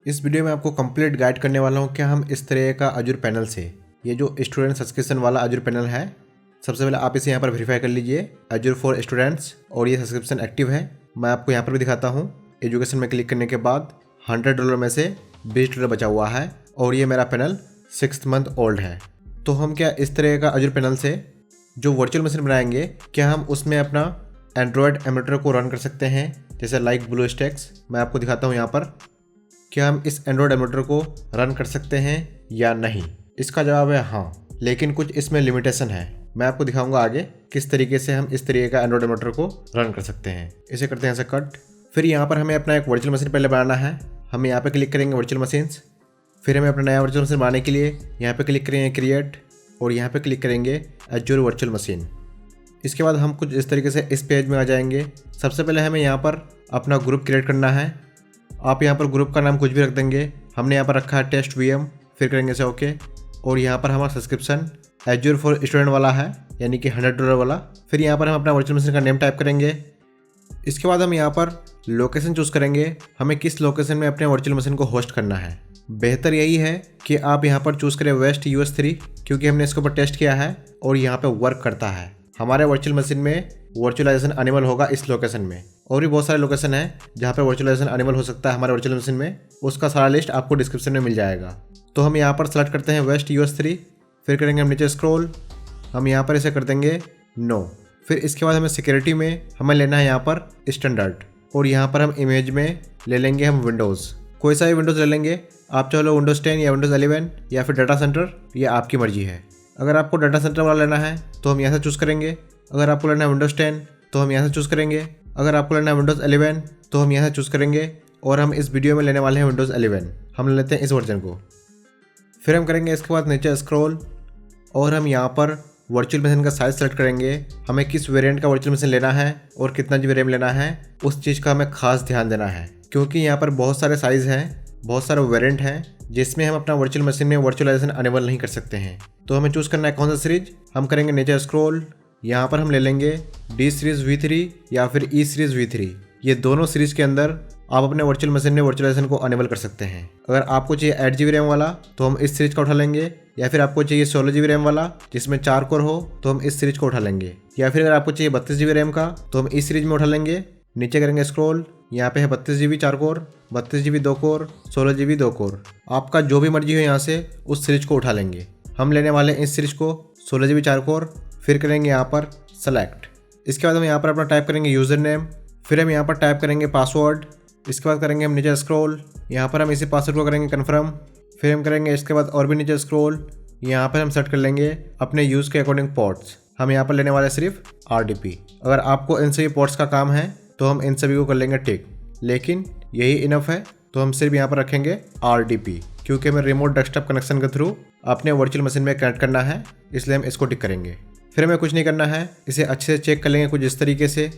इस वीडियो में आपको कंप्लीट गाइड करने वाला हूँ कि हम इस तरह का अजूर पैनल से, ये जो स्टूडेंट सब्सक्रिप्शन वाला अजूर पैनल है, सबसे पहले आप इसे यहाँ पर वेरीफाई कर लीजिए अजूर फॉर स्टूडेंट्स, और ये सब्सक्रिप्शन एक्टिव है। मैं आपको यहाँ पर भी दिखाता हूँ। एजुकेशन में क्लिक करने के बाद $100 में से $20 बचा हुआ है और ये मेरा पैनल 6 मंथ ओल्ड है। तो हम क्या इस तरह का अजूर पैनल से जो वर्चुअल मशीन बनाएंगे, क्या हम उसमें अपना एंड्रॉयड एमुलेटर को रन कर सकते हैं, जैसे लाइक ब्लूस्टैक्स। मैं आपको दिखाता हूँ यहाँ पर क्या हम इस एंड्रॉयड एमुलेटर को रन कर सकते हैं या नहीं। इसका जवाब है हाँ, लेकिन कुछ इसमें लिमिटेशन है। मैं आपको दिखाऊंगा आगे किस तरीके से हम इस तरीके का एंड्रॉयड एमुलेटर को रन कर सकते हैं। इसे करते हैं ऐसे कट। फिर यहाँ पर हमें अपना एक वर्चुअल मशीन पहले बनाना है। हम यहाँ पे क्लिक करेंगे वर्चुअल मशीन्स। फिर हमें अपना नया वर्चुअल मशीन बनाने के लिए यहाँ पे क्लिक करेंगे क्रिएट, और यहाँ पे क्लिक करेंगे अजूर वर्चुअल मशीन। इसके बाद हम कुछ इस तरीके से इस पेज में आ जाएंगे। सबसे पहले हमें यहाँ पर अपना ग्रुप क्रिएट करना है। आप यहाँ पर ग्रुप का नाम कुछ भी रख देंगे। हमने यहाँ पर रखा है टेस्ट VM। फिर करेंगे इसे ओके, और यहाँ पर हमारा सब्सक्रिप्शन अजूर फॉर स्टूडेंट वाला है, यानी कि $100 वाला। फिर यहाँ पर हम अपना वर्चुअल मशीन का नेम टाइप करेंगे। इसके बाद हम यहाँ पर लोकेशन चूज़ करेंगे, हमें किस लोकेशन में अपने वर्चुअल मशीन को होस्ट करना है। बेहतर यही है कि आप यहाँ पर चूज़ करें वेस्ट US3, क्योंकि हमने इसके ऊपर टेस्ट किया है और यहाँ पे वर्क करता है। हमारे वर्चुअल मशीन में वर्चुअलाइजेशन अनेबल होगा इस लोकेशन में। और भी बहुत सारे लोकेशन है जहाँ पे वर्चुअलाइजेशन अनेबल हो सकता है हमारे वर्चुअल मशीन में, उसका सारा लिस्ट आपको डिस्क्रिप्शन में मिल जाएगा। तो हम यहाँ पर सेलेक्ट करते हैं वेस्ट US3। फिर करेंगे हम नीचे स्क्रॉल, हम यहाँ पर इसे कर देंगे नो। फिर इसके बाद हमें सिक्योरिटी में हमें लेना है यहाँ पर स्टैंडर्ड, और यहाँ पर हम इमेज में ले लेंगे हम विंडोज़, कोई सा भी विंडोज़ ले लेंगे। आप चाहो विंडोज़ 10 या विंडोज़ 11 या फिर डाटा सेंटर, ये आपकी मर्जी है। अगर आपको डाटा सेंटर वाला लेना है तो हम यहाँ से चूज़ करेंगे। अगर आपको लेना है विंडोज़ 10 तो हम यहाँ से चूज़ करेंगे। अगर आपको लेना है विंडोज़ 11 तो हम यहाँ से चूज़ करेंगे। और हम इस वीडियो में लेने वाले हैं विंडोज़ 11, हम ले लेते हैं इस वर्जन को। फिर हम करेंगे इसके बाद नीचे स्क्रॉल, और हम यहाँ पर वर्चुअल मशीन का साइज़ सेलेक्ट करेंगे। हमें किस वेरिएंट का वर्चुअल मशीन लेना है और कितना GB रैम लेना है, उस चीज़ का हमें खास ध्यान देना है, क्योंकि यहाँ पर बहुत सारे साइज़ हैं, बहुत सारे वेरिएंट हैं, जिसमें हम अपना वर्चुअल मशीन में वर्चुअलाइजेशन अनेबल नहीं कर सकते हैं। तो हमें चूज़ करना है कौन सा सीरीज। हम करेंगे नीचे स्क्रॉल, यहाँ पर हम ले लेंगे D सीरीज़ V3 या फिर E सीरीज़ V3। ये दोनों सीरीज़ के अंदर आप अपने वर्चुअल मशीन में वर्चुअलाइजेशन को अनेबल कर सकते हैं। अगर आपको चाहिए 8 GB रैम वाला तो हम इस सीरीज का उठा लेंगे, या फिर आपको चाहिए 16 GB रैम वाला जिसमें 4 कोर हो तो हम इस सीरीज को उठा लेंगे, या फिर अगर आपको चाहिए 32 GB रैम का तो हम इस सीरीज में उठा लेंगे। नीचे करेंगे स्क्रॉल, यहाँ पे है 32 GB 4 core, 32 GB 2 core, 16 GB 2 core. आपका जो भी मर्जी हो यहाँ से उस सीरीज को उठा लेंगे। हम लेने वाले हैं इस सीरीज को 16 GB 4 कोर। फिर करेंगे यहाँ पर सेलेक्ट। इसके बाद हम यहाँ पर अपना टाइप करेंगे यूज़र नेम। फिर हम यहाँ पर टाइप करेंगे पासवर्ड। इसके बाद करेंगे हम नीचे स्क्रॉल, यहाँ पर हम इसी पासवर्ड को करेंगे कन्फर्म। फिर हम करेंगे इसके बाद और भी नीचे स्क्रॉल, यहाँ पर हम सेट कर लेंगे अपने यूज़ के अकॉर्डिंग पोर्ट्स। हम यहाँ पर लेने वाले सिर्फ RDP। अगर आपको इन सभी पोर्ट्स का काम है तो हम इन सभी को कर लेंगे टिक, लेकिन यही इनफ है तो हम सिर्फ यहाँ पर रखेंगे RDP, क्योंकि हमें रिमोट डेस्कटॉप कनेक्शन के थ्रू अपने वर्चुअल मशीन में कनेक्ट करना है, इसलिए हम इसको टिक करेंगे। फिर हमें कुछ नहीं करना है, इसे अच्छे से चेक कर लेंगे कुछ इस तरीके से।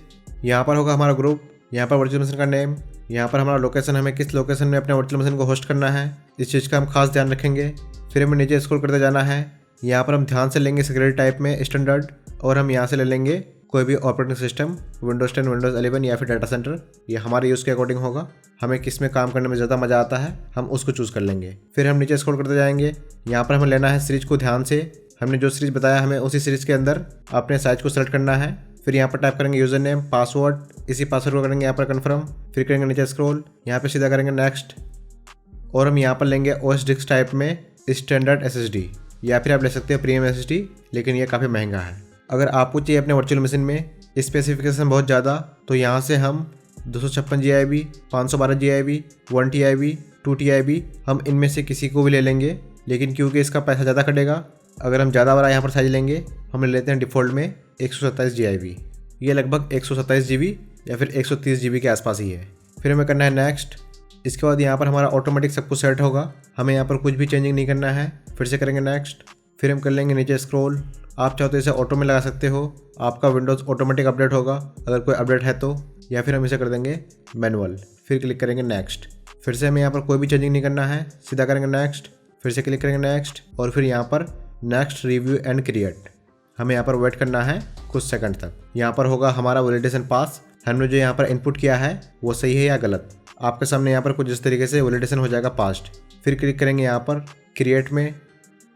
यहाँ पर होगा हमारा ग्रुप, यहाँ पर वर्चुअल मशीन का नेम, यहाँ पर हमारा लोकेशन, हमें किस लोकेशन में अपने वर्चुअल मशीन को होस्ट करना है, इस चीज़ का हम खास ध्यान रखेंगे। फिर हमें नीचे स्क्रॉल करते जाना है। यहाँ पर हम ध्यान से लेंगे सिक्योरिटी टाइप में स्टैंडर्ड, और हम यहाँ से ले लेंगे कोई भी ऑपरेटिंग सिस्टम, विंडोज़ 10, विंडोज़ 11 या फिर डाटा सेंटर। ये हमारे यूज़ के अकॉर्डिंग होगा, हमें किस में काम करने में ज़्यादा मज़ा आता है हम उसको चूज़ कर लेंगे। फिर हम नीचे स्क्रॉल करते जाएंगे। यहाँ पर हमें लेना है सीरीज को ध्यान से, हमने जो सीरीज बताया हमें उसी सीरीज के अंदर अपने साइज को सेलेक्ट करना है। फिर यहाँ पर टाइप करेंगे यूज़र नेम, पासवर्ड, इसी पासवर्ड को करेंगे यहाँ पर कन्फर्म। फिर करेंगे नीचे स्क्रॉल, यहाँ पे सीधा करेंगे नेक्स्ट, और हम यहाँ पर लेंगे OS डिस्क टाइप में स्टैंडर्ड SSD, या फिर आप ले सकते हैं प्रीमियम SSD, लेकिन ये काफ़ी महंगा है। अगर आपको चाहिए अपने वर्चुअल मशीन में स्पेसिफिकेशन बहुत ज़्यादा, तो यहाँ से हम 256 GB, 512 GB, 1 TB, 2 TB, हम इनमें से किसी को भी ले लेंगे, लेकिन क्योंकि इसका पैसा ज़्यादा कटेगा, अगर हम ज़्यादा बड़ा यहाँ पर साइज लेंगे, हम ले लेते हैं डिफ़ॉल्ट में 127 GB। ये लगभग 127 GB या फिर 130 GB के आसपास ही है। फिर हमें करना है नेक्स्ट। इसके बाद यहाँ पर हमारा ऑटोमेटिक सब कुछ सेट होगा, हमें यहाँ पर कुछ भी चेंजिंग नहीं करना है। फिर से करेंगे नेक्स्ट। फिर हम कर लेंगे नीचे स्क्रॉल, आप चाहो तो इसे ऑटो में लगा सकते हो, आपका विंडोज़ ऑटोमेटिक अपडेट होगा अगर कोई अपडेट है तो, या फिर हम इसे कर देंगे मैनुअल। फिर क्लिक करेंगे नेक्स्ट। फिर से हमें यहाँ पर कोई भी चेंजिंग नहीं करना है, सीधा करेंगे नेक्स्ट। फिर से क्लिक करेंगे नेक्स्ट, और फिर यहाँ पर नेक्स्ट रिव्यू एंड क्रिएट। हमें यहाँ पर वेट करना है कुछ सेकंड तक। यहाँ पर होगा हमारा वैलिडेशन पास हमने जो यहाँ पर इनपुट किया है वो सही है या गलत। आपके सामने यहाँ पर कुछ इस तरीके से वैलिडेशन हो जाएगा पास्ट। फिर क्लिक करेंगे यहाँ पर क्रिएट में।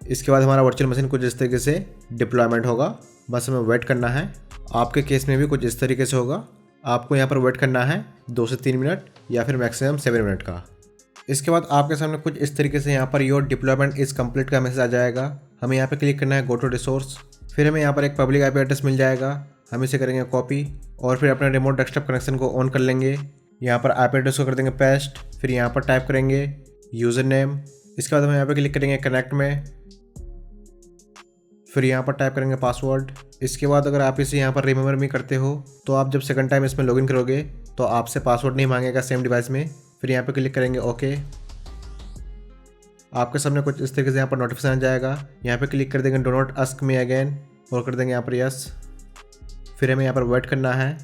इसके बाद हमारा वर्चुअल मशीन कुछ इस तरीके से डिप्लॉयमेंट होगा। बस हमें वेट करना है। आपके केस में भी कुछ इस तरीके से होगा। आपको यहाँ पर वेट करना है 2 से 3 मिनट या फिर मैक्सिमम 7 मिनट का। इसके बाद आपके सामने कुछ इस तरीके से यहाँ per your deployment is complete का मैसेज आ जाएगा। हमें यहाँ पे क्लिक करना है गो टू रिसोर्स। फिर हमें यहाँ पर एक पब्लिक आईपी एड्रेस मिल जाएगा। हम इसे करेंगे कॉपी और फिर अपने रिमोट डेस्कटॉप कनेक्शन को ऑन कर लेंगे। यहाँ पर आईपी एड्रेस को कर देंगे पेस्ट। फिर यहाँ पर टाइप करेंगे यूज़र नेम। इसके बाद हम यहाँ पे क्लिक करेंगे कनेक्ट में। फिर यहाँ पर टाइप करेंगे पासवर्ड। इसके बाद अगर आप इसे यहाँ पर रिमेंबर मी करते हो तो आप जब सेकंड टाइम इसमें लॉगिन करोगे तो आपसे पासवर्ड नहीं मांगेगा सेम डिवाइस में। फिर यहाँ पे क्लिक करेंगे ओके। आपके सामने कुछ इस तरीके से यहाँ पर नोटिफिकेशन आ जाएगा। यहाँ पे क्लिक कर देंगे do not ask me again और कर देंगे यहाँ पर यस। फिर हमें यहाँ पर वेट करना है।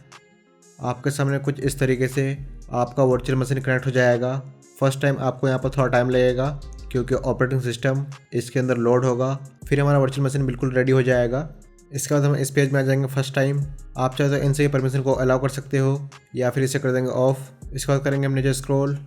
आपके सामने कुछ इस तरीके से आपका वर्चुअल मशीन कनेक्ट हो जाएगा। फर्स्ट टाइम आपको यहाँ पर थोड़ा टाइम लगेगा क्योंकि ऑपरेटिंग सिस्टम इसके अंदर लोड होगा। फिर हमारा वर्चुअल मशीन बिल्कुल रेडी हो जाएगा। इसके बाद हम इस पेज में आ जाएंगे फर्स्ट टाइम। आप चाहे तो इनसे परमिशन को अलाउ कर सकते हो या फिर इसे कर देंगे ऑफ। इसके बाद करेंगे हम नीचे स्क्रॉल।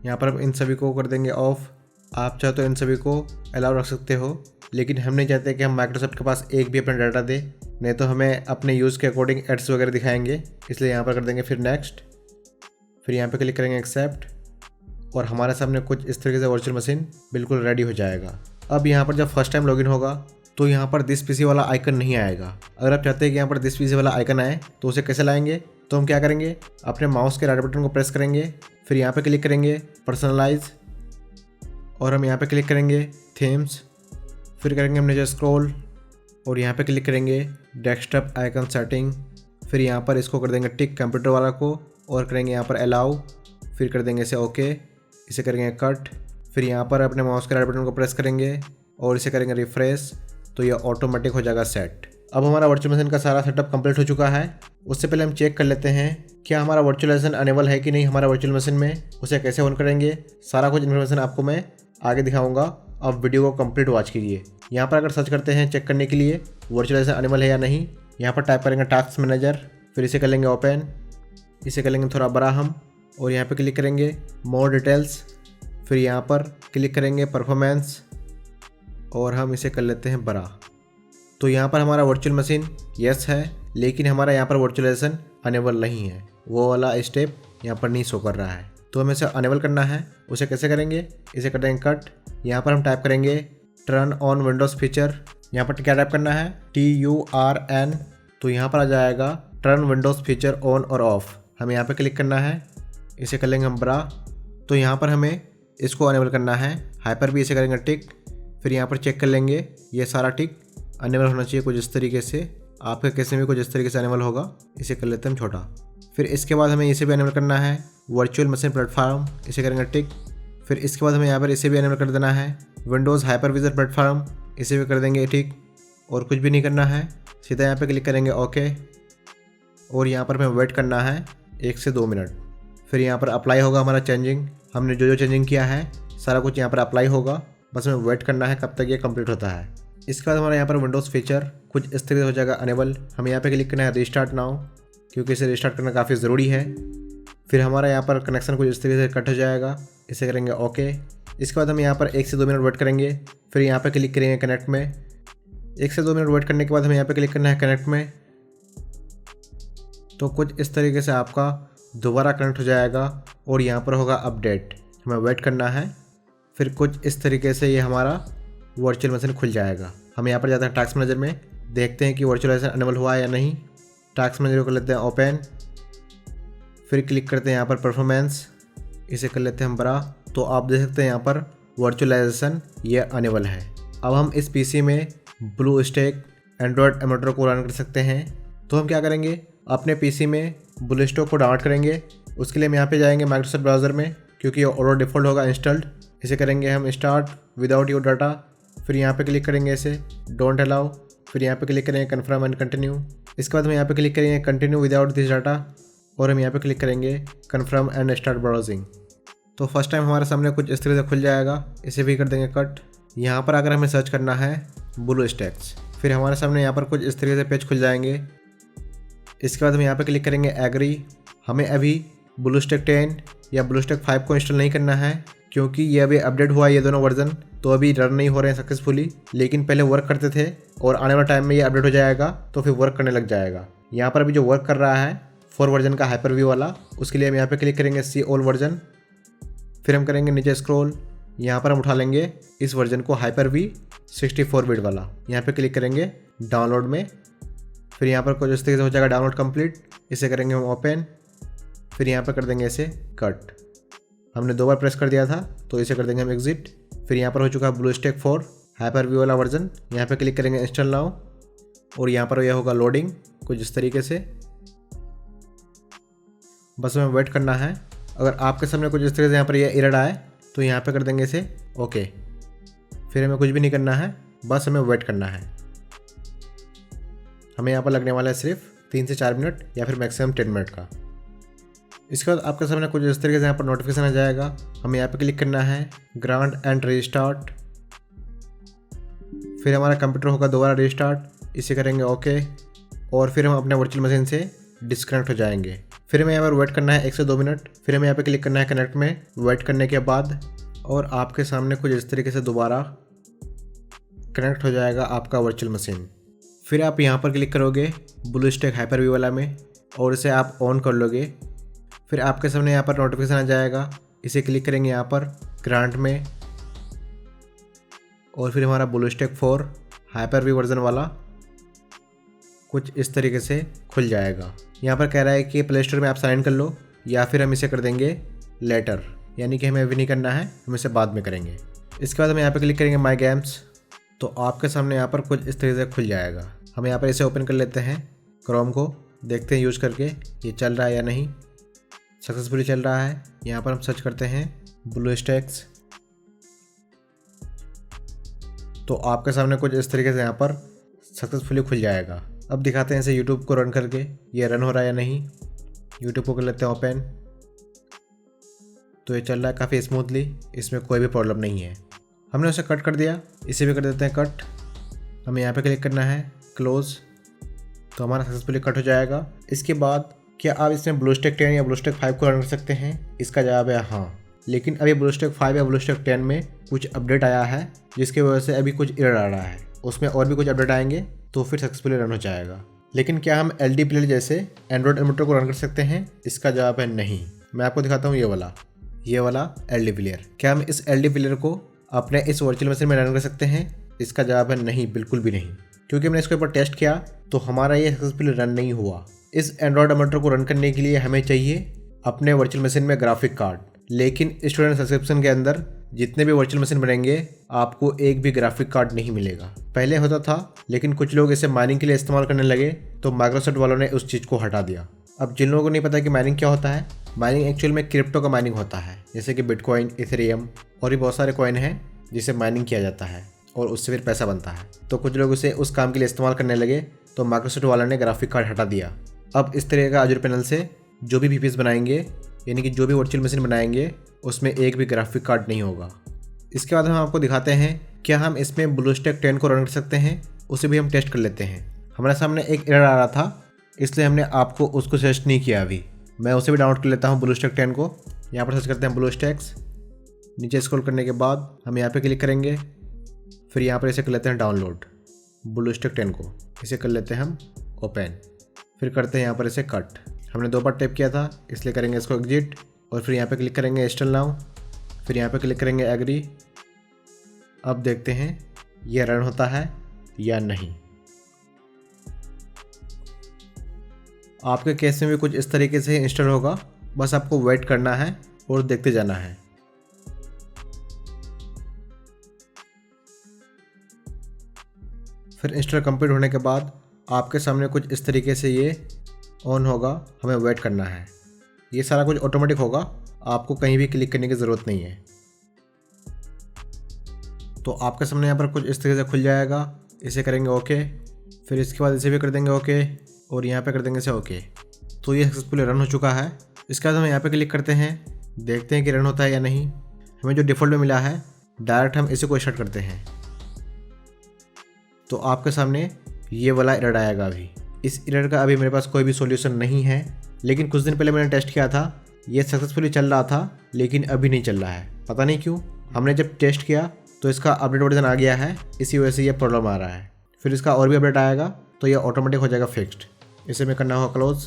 यहाँ पर हम इन सभी को कर देंगे ऑफ। आप चाहे तो इन सभी को अलाउ रख सकते हो, लेकिन हम नहीं चाहते कि हम माइक्रोसॉफ्ट के पास एक भी अपना डाटा दे, नहीं तो हमें अपने यूज़ के अकॉर्डिंग एड्स वगैरह दिखाएंगे। इसलिए यहाँ पर कर देंगे फिर नेक्स्ट। फिर यहाँ पे क्लिक करेंगे एक्सेप्ट और हमारे सामने कुछ इस तरीके से वर्चुअल मशीन बिल्कुल रेडी हो जाएगा। अब यहाँ पर जब फर्स्ट टाइम लॉगिन होगा तो यहाँ पर दिस पीसी वाला आइकन नहीं आएगा। अगर आप चाहते हैं कि यहाँ पर दिस पीसी वाला आइकन आए तो उसे कैसे लाएंगे, तो हम क्या करेंगे, अपने माउस के राइट बटन को प्रेस करेंगे। फिर यहाँ पे क्लिक करेंगे पर्सनलाइज और हम यहाँ पे क्लिक करेंगे थीम्स। फिर करेंगे हम नीचे स्क्रॉल और यहाँ पे क्लिक करेंगे डेस्कटॉप आइकन सेटिंग। फिर यहाँ पर इसको कर देंगे टिक कंप्यूटर वाला को और करेंगे यहाँ पर अलाउ। फिर कर देंगे इसे ओके। इसे करेंगे कट। फिर यहाँ पर अपने माउस के राइट बटन को प्रेस करेंगे और इसे करेंगे रिफ्रेश, तो ये ऑटोमेटिक हो जाएगा सेट। अब हमारा वर्चुअल मशीन का सारा सेटअप कंप्लीट हो चुका है। उससे पहले हम चेक कर लेते हैं क्या हमारा वर्चुअलाइजेशन अनेबल है कि नहीं हमारा वर्चुअल मशीन में। उसे कैसे ऑन करेंगे, सारा कुछ इन्फॉर्मेशन आपको मैं आगे दिखाऊंगा। अब वीडियो को कंप्लीट वॉच कीजिए। यहाँ पर अगर सर्च करते हैं चेक करने के लिए वर्चुअलाइजेशन अनेबल है या नहीं, यहाँ पर टाइप करेंगे टास्क मैनेजर। फिर इसे कर लेंगे ओपन। इसे कर लेंगे थोड़ा बड़ा हम और यहाँ पर क्लिक करेंगे मोर डिटेल्स। फिर यहाँ पर क्लिक करेंगे परफॉर्मेंस और हम इसे कर लेते हैं बड़ा। तो यहाँ पर हमारा वर्चुअल मशीन यस है, लेकिन हमारा यहाँ पर वर्चुअलाइजेशन अनेबल नहीं है। वो वाला स्टेप यहाँ पर नहीं शो कर रहा है, तो हमें इसे अनेबल करना है। उसे कैसे करेंगे, इसे कर देंगे कट। यहाँ पर हम टाइप करेंगे टर्न ऑन विंडोज़ फीचर। यहाँ पर क्या टाइप करना है TURN। तो यहाँ पर आ जाएगा टर्न विंडोज़ फीचर ऑन और ऑफ। हमें यहाँ पर क्लिक करना है। इसे कर लेंगे हम बड़ा। तो यहाँ पर हमें इसको अनेबल करना है। हाइपर भी इसे करेंगे टिक। फिर यहाँ पर चेक कर लेंगे ये सारा टिक अनेबल होना चाहिए कुछ इस तरीके से। आपके केस में भी कुछ इस तरीके से अनेबल होगा। इसे कर लेते हैं हम छोटा। फिर इसके बाद हमें इसे भी अनेबल करना है वर्चुअल मशीन प्लेटफॉर्म। इसे करेंगे टिक। फिर इसके बाद हमें यहाँ पर इसे भी अनेबल कर देना है विंडोज़ हाइपरविजर प्लेटफॉर्म। इसे भी कर देंगे टिक और कुछ भी नहीं करना है, सीधा यहाँ पर क्लिक करेंगे ओके। और यहाँ पर हमें वेट करना है 1 से 2 मिनट। फिर यहाँ पर अप्लाई होगा हमारा चेंजिंग। हमने जो जो चेंजिंग किया है सारा कुछ यहाँ पर अप्लाई होगा। बस हमें वेट करना है कब तक ये कंप्लीट होता है। इसके बाद हमारा यहाँ पर विंडोज़ फीचर कुछ इस तरीके से हो जाएगा अनेबल। हमें यहाँ पे क्लिक करना है रिस्टार्ट नाउ, क्योंकि इसे रिस्टार्ट करना काफ़ी ज़रूरी है। फिर हमारा यहाँ पर कनेक्शन कुछ इस तरीके से कट हो जाएगा। इसे करेंगे ओके। इसके बाद हम यहाँ पर 1 से 2 मिनट वेट करेंगे। फिर यहाँ पर क्लिक करेंगे कनेक्ट में। 1 से 2 मिनट वेट करने के बाद हमें यहाँ पर क्लिक करना है कनेक्ट में। तो कुछ इस तरीके से आपका दोबारा कनेक्ट हो जाएगा और यहाँ पर होगा अपडेट। हमें वेट करना है। फिर कुछ इस तरीके से ये हमारा वर्चुअल मशीन खुल जाएगा। हम यहाँ पर जाते हैं टास्क मैनेजर में, देखते हैं कि वर्चुअलाइजेशन अनेबल हुआ है या नहीं। टास्क मैनेजर को कर लेते हैं ओपन। फिर क्लिक करते हैं यहाँ पर परफॉर्मेंस। इसे कर लेते हैं हम बड़ा। तो आप देख सकते हैं यहाँ पर वर्चुअलाइजेशन ये अनेबल है। अब हम इस पीसी में ब्लू स्टैक एंड्रॉयड एमुलेटर को रन कर सकते हैं। तो हम क्या करेंगे, अपने पीसी में ब्लू स्टैक को डाउनलोड करेंगे। उसके लिए हम यहाँ पे जाएंगे माइक्रोसॉफ्ट ब्राउज़र में, क्योंकि ये ऑटो डिफ़ॉल्ट होगा इंस्टॉल्ड। इसे करेंगे हम स्टार्ट विदाउट योर डाटा। फिर यहाँ पे क्लिक करेंगे इसे डोंट अलाउ। फिर यहाँ पे क्लिक करेंगे कन्फर्म एंड कंटिन्यू। इसके बाद हम यहाँ पे क्लिक करेंगे कंटिन्यू विदाउट दिस डाटा और हम यहाँ पे क्लिक करेंगे कन्फर्म एंड स्टार्ट ब्राउजिंग। तो फर्स्ट टाइम हमारे सामने कुछ इस तरह से खुल जाएगा। इसे भी कर देंगे कट। यहाँ पर अगर हमें सर्च करना है ब्लू स्टैक्स, फिर हमारे सामने यहाँ पर कुछ इस तरीके से पेज खुल जाएंगे। इसके बाद हम यहाँ पे क्लिक करेंगे एग्री। हमें अभी ब्लूस्टैक 10 या ब्लूस्टैक 5 को इंस्टॉल नहीं करना है, क्योंकि ये अभी अपडेट हुआ है, ये दोनों वर्जन तो अभी रन नहीं हो रहे हैं सक्सेसफुली, लेकिन पहले वर्क करते थे और आने वाले टाइम में ये अपडेट हो जाएगा तो फिर वर्क करने लग जाएगा। यहाँ पर अभी जो वर्क कर रहा है 4 वर्जन का हाइपर-वी वाला, उसके लिए हम यहाँ पे क्लिक करेंगे सी ऑल वर्जन, फिर हम करेंगे नीचे स्क्रॉल, यहाँ पर हम उठा लेंगे इस वर्जन को हाइपर-वी 64 बिट वाला, यहाँ पे क्लिक करेंगे डाउनलोड में, फिर यहाँ पर कुछ इस तरीके से हो जाएगा डाउनलोड कंप्लीट, इसे करेंगे हम ओपन, फिर यहाँ पर कर देंगे इसे कट। हमने 2 बार प्रेस कर दिया था तो इसे कर देंगे हम एग्जिट। फिर यहाँ पर हो चुका है ब्लूस्टैक 4 हाइपर-वी वाला वर्जन, यहाँ पे क्लिक करेंगे इंस्टॉल नाउ और यहाँ पर यह होगा लोडिंग कुछ इस तरीके से, बस हमें वेट करना है। अगर आपके सामने कुछ इस तरीके से यहाँ पर यह एरर आए तो यहाँ पे कर देंगे इसे ओके, फिर हमें कुछ भी नहीं करना है, बस हमें वेट करना है। हमें यहाँ पर लगने वाला है सिर्फ 3 से 4 मिनट या फिर मैक्सिमम 10 मिनट का। इसके बाद आपके सामने कुछ इस तरीके से यहाँ पर नोटिफिकेशन आ जाएगा, हमें यहाँ पे क्लिक करना है ग्रांट एंड रीस्टार्ट, फिर हमारा कंप्यूटर होगा दोबारा रीस्टार्ट, इसे करेंगे ओके और फिर हम अपने वर्चुअल मशीन से डिस्कनेक्ट हो जाएंगे। फिर हमें यहाँ पर वेट करना है 1 से 2 मिनट, फिर हमें यहाँ पे क्लिक करना है कनेक्ट में, वेट करने के बाद और आपके सामने कुछ इस तरीके से दोबारा कनेक्ट हो जाएगा आपका वर्चुअल मशीन। फिर आप यहाँ पर क्लिक करोगे ब्लूस्टैक हाइपर-वी वाला में और इसे आप ऑन कर लोगे। फिर आपके सामने यहाँ पर नोटिफिकेशन आ जाएगा, इसे क्लिक करेंगे यहाँ पर ग्रांट में और फिर हमारा ब्लूस्टैक 4 हाइपर-वी वर्जन वाला कुछ इस तरीके से खुल जाएगा। यहाँ पर कह रहा है कि प्ले स्टोर में आप साइन इन कर लो या फिर हम इसे कर देंगे लेटर, यानी कि हमें अभी नहीं करना है, हम इसे बाद में करेंगे। इसके बाद हम यहाँ पर क्लिक करेंगे माई गेम्स, तो आपके सामने यहाँ पर कुछ इस तरीके से खुल जाएगा। हम यहाँ पर इसे ओपन कर लेते हैं क्रोम को, देखते हैं यूज़ करके ये चल रहा है या नहीं। सक्सेसफुली चल रहा है। यहाँ पर हम सर्च करते हैं ब्लूस्टैक्स, तो आपके सामने कुछ इस तरीके से यहाँ पर सक्सेसफुली खुल जाएगा। अब दिखाते हैं इसे यूट्यूब को रन करके ये रन हो रहा है या नहीं। यूट्यूब को कर लेते हैं ओपन, तो ये चल रहा है काफ़ी स्मूथली, इसमें कोई भी प्रॉब्लम नहीं है। हमने उसे कट कर दिया, इसे भी कर देते हैं कट। हमें यहाँ पे क्लिक करना है क्लोज, तो हमारा सक्सेसफुली कट हो जाएगा। इसके बाद क्या आप इसमें ब्लूस्टैक 10 या ब्लूस्टैक 5 को रन कर सकते हैं? इसका जवाब है हाँ, लेकिन अभी ब्लूस्टैक 5 या ब्लूस्टैक 10 में कुछ अपडेट आया है जिसकी वजह से अभी कुछ एरर आ रहा है। उसमें और भी कुछ अपडेट आएंगे तो फिर सक्सेसफुली रन हो जाएगा। लेकिन क्या हम LD प्लेयर जैसे एंड्रॉयड एमुलेटर को रन कर सकते हैं? इसका जवाब है नहीं। मैं आपको दिखाता हूँ ये वाला LD प्लेयर। क्या हम इस LD प्लेयर को अपने इस वर्चुअल मशीन में रन कर सकते हैं? इसका जवाब है नहीं, बिल्कुल भी नहीं, क्योंकि हमने इसके ऊपर टेस्ट किया तो हमारा ये सक्सेसफुली रन नहीं हुआ। इस एंड्रॉयड एमुलेटर को रन करने के लिए हमें चाहिए अपने वर्चुअल मशीन में ग्राफिक कार्ड, लेकिन स्टूडेंट सब्सक्रिप्शन के अंदर जितने भी वर्चुअल मशीन बनेंगे आपको एक भी ग्राफिक कार्ड नहीं मिलेगा। पहले होता था, लेकिन कुछ लोग इसे माइनिंग के लिए इस्तेमाल करने लगे तो माइक्रोसॉफ्ट वालों ने उस चीज़ को हटा दिया। अब जिन लोगों को नहीं पता कि माइनिंग क्या होता है, माइनिंग एक्चुअल में क्रिप्टो का माइनिंग होता है, जैसे कि बिटकॉइन, इथेरियम और भी बहुत सारे कॉइन हैं जिसे माइनिंग किया जाता है और उससे फिर पैसा बनता है। तो कुछ लोग उसे उस काम के लिए इस्तेमाल करने लगे तो माइक्रोसॉफ्ट वालों ने ग्राफिक कार्ड हटा दिया। अब इस तरह का अजूर पैनल से जो भी VPS बनाएंगे, यानी कि जो भी वर्चुअल मशीन बनाएंगे, उसमें एक भी ग्राफिक कार्ड नहीं होगा। इसके बाद हम आपको दिखाते हैं क्या हम इसमें ब्लूस्टैक 10 को रन कर सकते हैं। उसे भी हम टेस्ट कर लेते हैं। हमारे सामने एक एरर आ रहा था, इसलिए हमने आपको उसको सर्च नहीं किया अभी। मैं उसे भी डाउनलोड कर लेता हूँ ब्लूस्टैक 10 को। यहाँ पर सर्च करते हैं ब्लूस्टैक्स, नीचे स्क्रॉल करने के बाद हम यहाँ पे क्लिक करेंगे, फिर यहाँ पर इसे कर लेते हैं डाउनलोड ब्लूस्टैक 10 को, इसे कर लेते हैं हम ओपन, फिर करते हैं यहाँ पर इसे कट। हमने 2 बार टैप किया था इसलिए करेंगे इसको एग्जिट और फिर यहाँ पे क्लिक करेंगे इंस्टॉल नाउ, फिर यहाँ पे क्लिक करेंगे एग्री। अब देखते हैं ये रन होता है या नहीं। आपके केस में भी कुछ इस तरीके से इंस्टॉल होगा, बस आपको वेट करना है और देखते जाना है। फिर इंस्टॉल कंप्लीट होने के बाद आपके सामने कुछ इस तरीके से ये ऑन होगा, हमें वेट करना है। ये सारा कुछ ऑटोमेटिक होगा, आपको कहीं भी क्लिक करने की ज़रूरत नहीं है। तो आपके सामने यहाँ पर कुछ इस तरीके से खुल जाएगा, इसे करेंगे ओके, फिर इसके बाद इसे भी कर देंगे ओके और यहाँ पे कर देंगे इसे ओके। तो ये सक्सेसफुली रन हो चुका है। इसके बाद हम यहाँ पे क्लिक करते हैं, देखते हैं कि रन होता है या नहीं। हमें जो डिफ़ॉल्ट में मिला है डायरेक्ट हम इसे को स्टार्ट करते हैं, तो आपके सामने ये वाला एरर आएगा। अभी इस एरर का अभी मेरे पास कोई भी सॉल्यूशन नहीं है, लेकिन कुछ दिन पहले मैंने टेस्ट किया था, ये सक्सेसफुली चल रहा था, लेकिन अभी नहीं चल रहा है। पता नहीं क्यों। हमने जब टेस्ट किया तो इसका अपडेट वर्जन आ गया है, इसी वजह से ये प्रॉब्लम आ रहा है। फिर इसका और भी अपडेट आएगा तो ये ऑटोमेटिक हो जाएगा फिक्स्ड। इसे मैं करना होगा क्लोज।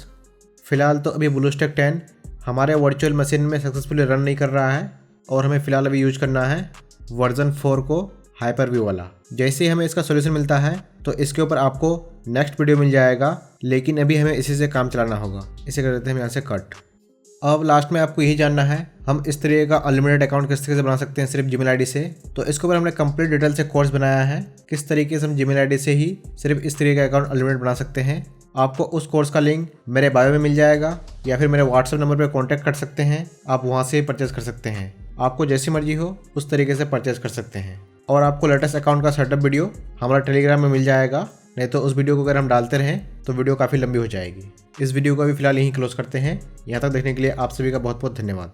फिलहाल तो अभी ब्लूस्टैक 10 हमारे वर्चुअल मशीन में सक्सेसफुली रन नहीं कर रहा है और हमें फ़िलहाल अभी यूज करना है वर्जन 4 को हाइपर-व्यू वाला। जैसे ही हमें इसका सोल्यूशन मिलता है तो इसके ऊपर आपको नेक्स्ट वीडियो मिल जाएगा, लेकिन अभी हमें इसी से काम चलाना होगा। इसे कर देते हैं हम यहाँ से कट। अब लास्ट में आपको यही जानना है हम इस तरह का अनलिमिटेड अकाउंट किस तरीके से बना सकते हैं सिर्फ जीमेल आईडी से। तो इसके ऊपर हमने कंप्लीट डिटेल से कोर्स बनाया है, किस तरीके से हम जीमेल आईडी से ही सिर्फ इस तरह का अकाउंट अनलिमिटेड बना सकते हैं। आपको उस कोर्स का लिंक मेरे बायो में मिल जाएगा या फिर मेरे व्हाट्सएप नंबर पर कॉन्टैक्ट कर सकते हैं, आप वहाँ से परचेज कर सकते हैं। आपको जैसी मर्जी हो उस तरीके से परचेज कर सकते हैं। और आपको लेटेस्ट अकाउंट का सेटअप वीडियो हमारा टेलीग्राम में मिल जाएगा, नहीं तो उस वीडियो को अगर हम डालते रहें तो वीडियो काफ़ी लंबी हो जाएगी। इस वीडियो को अभी फिलहाल यहीं क्लोज करते हैं। यहाँ तक देखने के लिए आप सभी का बहुत बहुत धन्यवाद।